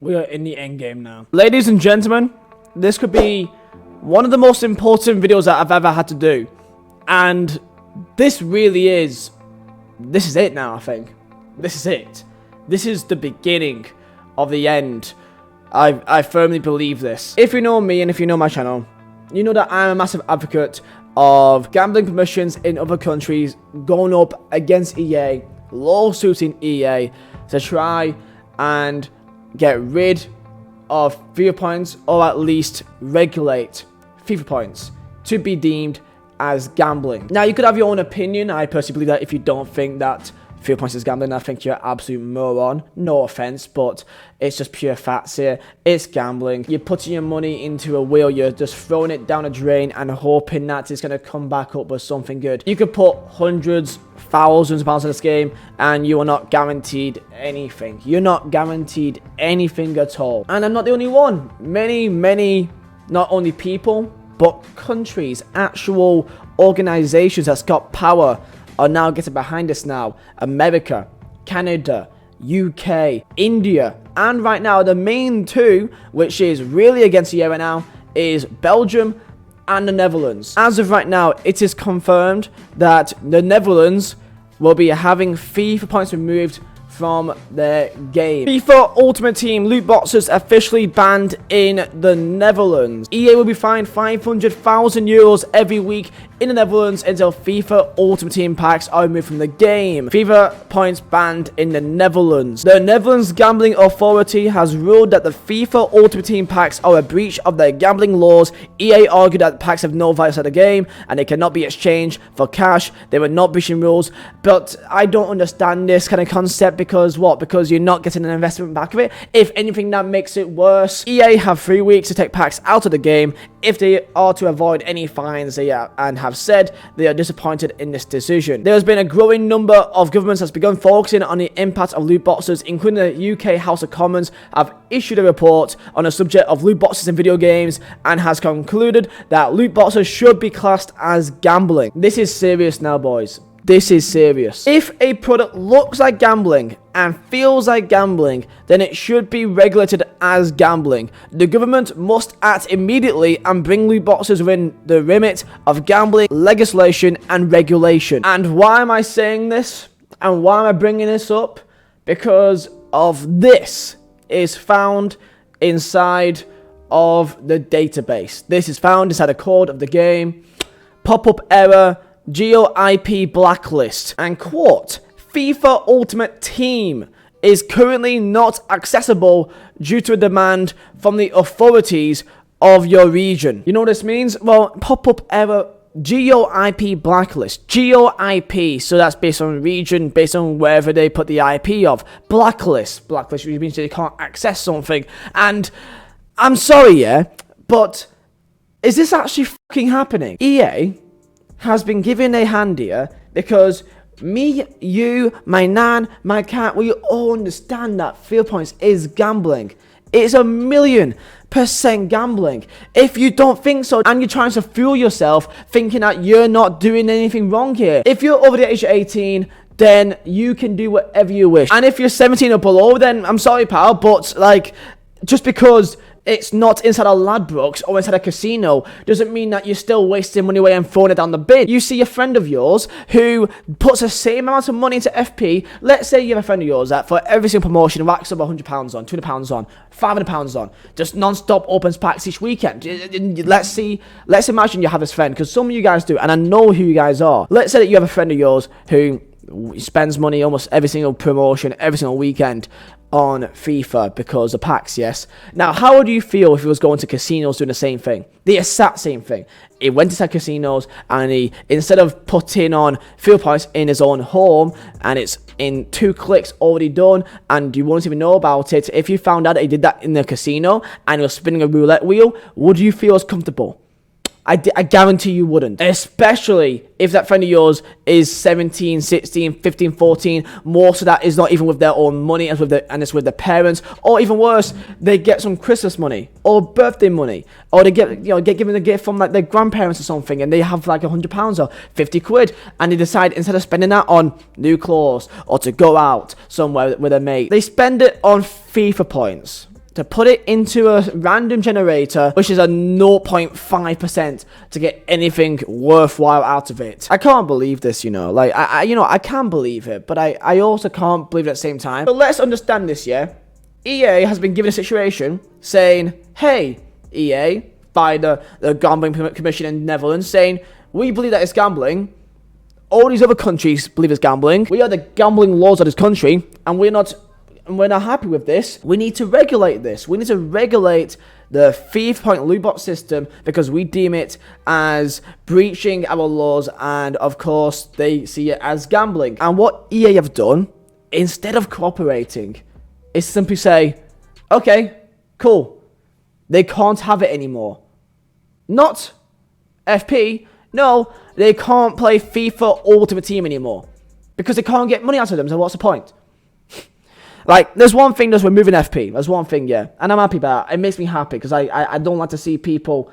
We are in the end game now. Ladies and gentlemen, this could be one of the most important videos that I've ever had to do. And this really is... This is it now, I think. This is it. This is the beginning of the end. I firmly believe this. If you know me and if you know my channel, you know that I'm a massive advocate of gambling permissions in other countries going up against EA, lawsuiting EA to try and get rid of FIFA points, or at least regulate FIFA points to be deemed as gambling. Now, you could have your own opinion. I personally believe that if you don't think that FIFA points is gambling, I think you're an absolute moron. No offense, but it's just pure facts here. It's gambling. You're putting your money into a wheel. You're just throwing it down a drain and hoping that it's going to come back up with something good. You could put hundreds, thousands of pounds in this game and you are not guaranteed anything. You're not guaranteed anything at all. And I'm not the only one. Many, not only people, but countries, actual organizations that's got power are now getting behind us now. America, Canada, UK, India, and right now the main two, which is really against the EA right now, is Belgium and the Netherlands. As of right now, it is confirmed that the Netherlands will be having FIFA points removed from their game. FIFA Ultimate Team loot boxes officially banned in the Netherlands. EA will be fined 500,000 euros every week in the Netherlands until FIFA Ultimate Team packs are removed from the game. FIFA points banned in the Netherlands. The Netherlands Gambling Authority has ruled that the FIFA Ultimate Team packs are a breach of their gambling laws. EA argued that the packs have no value outside the game and they cannot be exchanged for cash. They were not breaching rules, but I don't understand this kind of concept because what? Because you're not getting an investment back of it. If anything, that makes it worse. EA have 3 weeks to take packs out of the game if they are to avoid any fines and have said they are disappointed in this decision. There has been a growing number of governments that's begun focusing on the impact of loot boxes, including the UK House of Commons have issued a report on the subject of loot boxes in video games and has concluded that loot boxes should be classed as gambling. This is serious now, boys. This is serious. If a product looks like gambling and feels like gambling, then it should be regulated as gambling. The government must act immediately and bring loot boxes within the remit of gambling legislation and regulation. And why am I saying this? And why am I bringing this up? Because of this is found inside of the database. This is found inside the code of the game. Pop-up error. Geo-IP blacklist, and quote, FIFA Ultimate Team is currently not accessible due to a demand from the authorities of your region. You know what this means? Well, pop-up error, Geo-IP blacklist, Geo-IP, so that's based on region, based on wherever they put the IP of. Blacklist, which means that you can't access something. And I'm sorry, yeah, but is this actually fucking happening? EA has been given a hand here because me, you, my nan, my cat, we all understand that FIFA points is gambling. It's 1,000,000% gambling. If you don't think so and you're trying to fool yourself thinking that you're not doing anything wrong here, if you're over the age of 18, then you can do whatever you wish. And if you're 17 or below, then I'm sorry, pal, but like, just because it's not inside a Ladbrokes or inside a casino doesn't mean that you're still wasting money away and throwing it down the bin. You see a friend of yours who puts the same amount of money into FP. Let's say you have a friend of yours that for every single promotion racks up £100 on, £200 on, £500 on, just non-stop opens packs each weekend. Let's imagine you have this friend, because some of you guys do, and I know who you guys are. Let's say that you have a friend of yours who spends money almost every single promotion, every single weekend on FIFA because of packs, yes? Now, how would you feel if he was going to casinos doing the same thing? The exact same thing. He went to casinos and he, instead of putting on FIFA points in his own home and it's in 2 clicks already done and you won't even know about it, if you found out that he did that in the casino and he was spinning a roulette wheel, would you feel as comfortable? I guarantee you wouldn't. Especially if that friend of yours is 17, 16, 15, 14. Most of that is not even with their own money, and it's with their parents. Or even worse, they get some Christmas money or birthday money, or they get given a gift from like their grandparents or something, and they have like £100 or 50 quid, and they decide instead of spending that on new clothes or to go out somewhere with a mate, they spend it on FIFA points to put it into a random generator, which is a 0.5% to get anything worthwhile out of it. I can't believe this, you know. Like, I can believe it, but I also can't believe it at the same time. But let's understand this, yeah? EA has been given a situation saying, hey, EA, by the Gambling Commission in the Netherlands, saying, we believe that it's gambling. All these other countries believe it's gambling. We are the gambling laws of this country, and we're not happy with this. We need to regulate this. We need to regulate the FIFA point loot box system because we deem it as breaching our laws, and of course they see it as gambling. And what EA have done, instead of cooperating, is simply say, okay, cool, they can't have it anymore. Not FP, no, they can't play FIFA Ultimate Team anymore because they can't get money out of them, so what's the point? Like, there's one thing that's removing FP. There's one thing, yeah. And I'm happy about that. It makes me happy because I don't like to see people...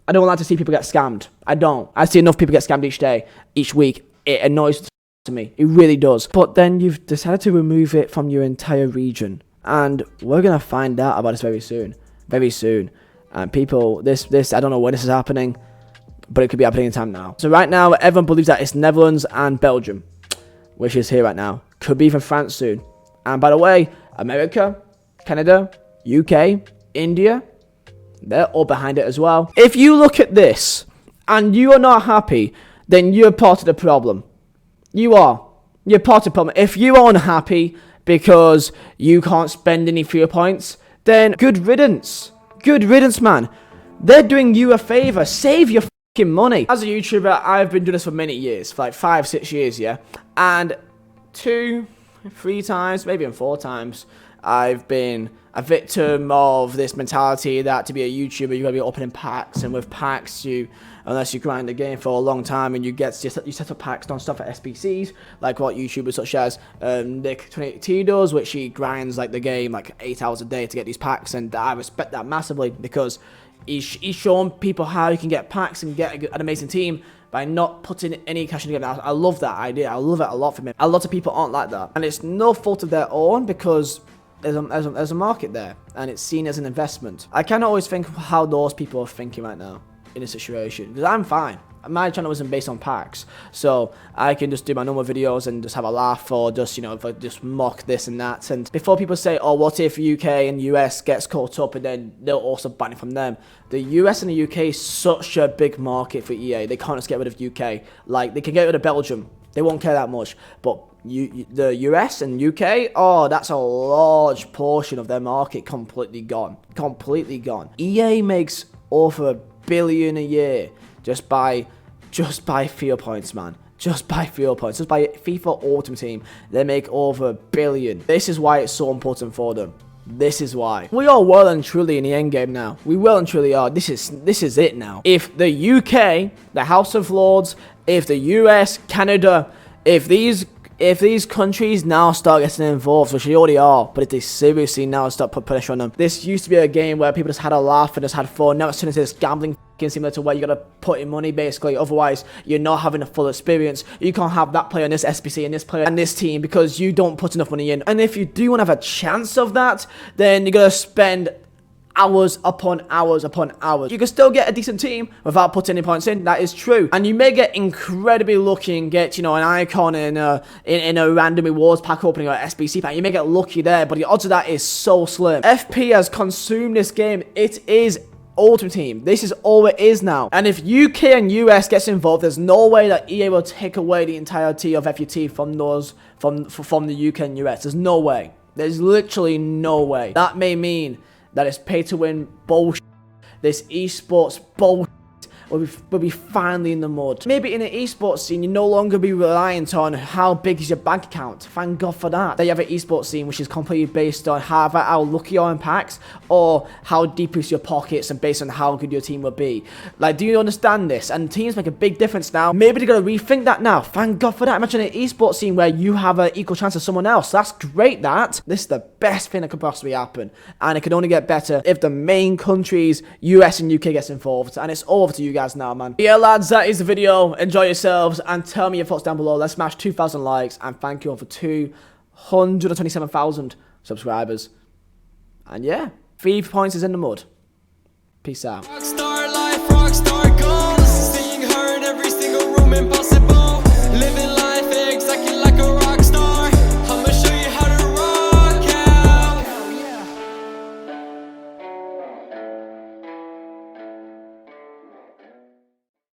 I don't like to see people get scammed. I don't. I see enough people get scammed each day, each week. It annoys me. It really does. But then you've decided to remove it from your entire region. And we're going to find out about this very soon. Very soon. And people, this, I don't know when this is happening, but it could be happening in time now. So right now, everyone believes that it's Netherlands and Belgium, which is here right now. Could be even France soon. And by the way, America, Canada, UK, India, they're all behind it as well. If you look at this and you are not happy, then you're part of the problem. You are. You're part of the problem. If you are unhappy because you can't spend any FIFA points, then good riddance. Good riddance, man. They're doing you a favor. Save your fucking money. As a YouTuber, I've been doing this for many years, for like 5-6 years, yeah? And 2-3 times, maybe even 4 times, I've been a victim of this mentality that to be a YouTuber, you gotta be opening packs, and with packs, unless you grind the game for a long time and you set up packs non-stop at SBCs, like what YouTubers such as Nick28T does, which he grinds like the game like 8 hours a day to get these packs, and I respect that massively because he's shown people how you can get packs and get an amazing team by not putting any cash in the game. I love that idea. I love it a lot from him. A lot of people aren't like that. And it's no fault of their own because there's a market there and it's seen as an investment. I cannot always think of how those people are thinking right now in a situation because I'm fine. My channel isn't based on packs, so I can just do my normal videos and just have a laugh or just, you know, just mock this and that. And before people say, oh, what if UK and US gets caught up and then they'll also ban it from them? The US and the UK is such a big market for EA. They can't just get rid of UK. Like, they can get rid of Belgium. They won't care that much. But the US and UK, oh, that's a large portion of their market completely gone. Completely gone. EA makes over $1 billion a year just by FIFA points, man. Just by FIFA points. Just by FIFA Ultimate Team. They make over $1 billion. This is why it's so important for them. This is why. We are well and truly in the end game now. We well and truly are. This is it now. If the UK, the House of Lords, if the US, Canada, if these countries now start getting involved, which they already are, but if they seriously now start put pressure on them. This used to be a game where people just had a laugh and just had fun. Now it's turned into this gambling simulator where you gotta put in money basically, otherwise you're not having a full experience. You can't have that player in this SBC and this player and this team because you don't put enough money in. And if you do want to have a chance of that, then you gotta spend hours upon hours upon hours. You can still get a decent team without putting any points in. That is true. And you may get incredibly lucky and get, you know, an icon in a random rewards pack opening or SBC pack. You may get lucky there, but the odds of that is so slim. FP has consumed this game. It is Ultimate Team. This is all it is now. And if UK and US gets involved, there's no way that EA will take away the entirety of FUT from the UK and US. There's no way. There's literally no way. That may mean that it's pay-to-win bullshit. This esports bullshit will be finally in the mud. Maybe in an esports scene, you no longer be reliant on how big is your bank account. Thank God for that. They have an esports scene which is completely based on how lucky you are in packs or how deep is your pockets and based on how good your team will be. Like, do you understand this? And teams make a big difference now. Maybe they're going to rethink that now. Thank God for that. Imagine an esports scene where you have an equal chance of someone else. That's great, that. This is the best thing that could possibly happen. And it can only get better if the main countries, US and UK, gets involved. And it's all over to you guys now, man. But yeah, lads, that is the video. Enjoy yourselves and tell me your thoughts down below. Let's smash 2,000 likes and thank you all for 227,000 subscribers. And yeah, 3 points is in the mud. Peace out.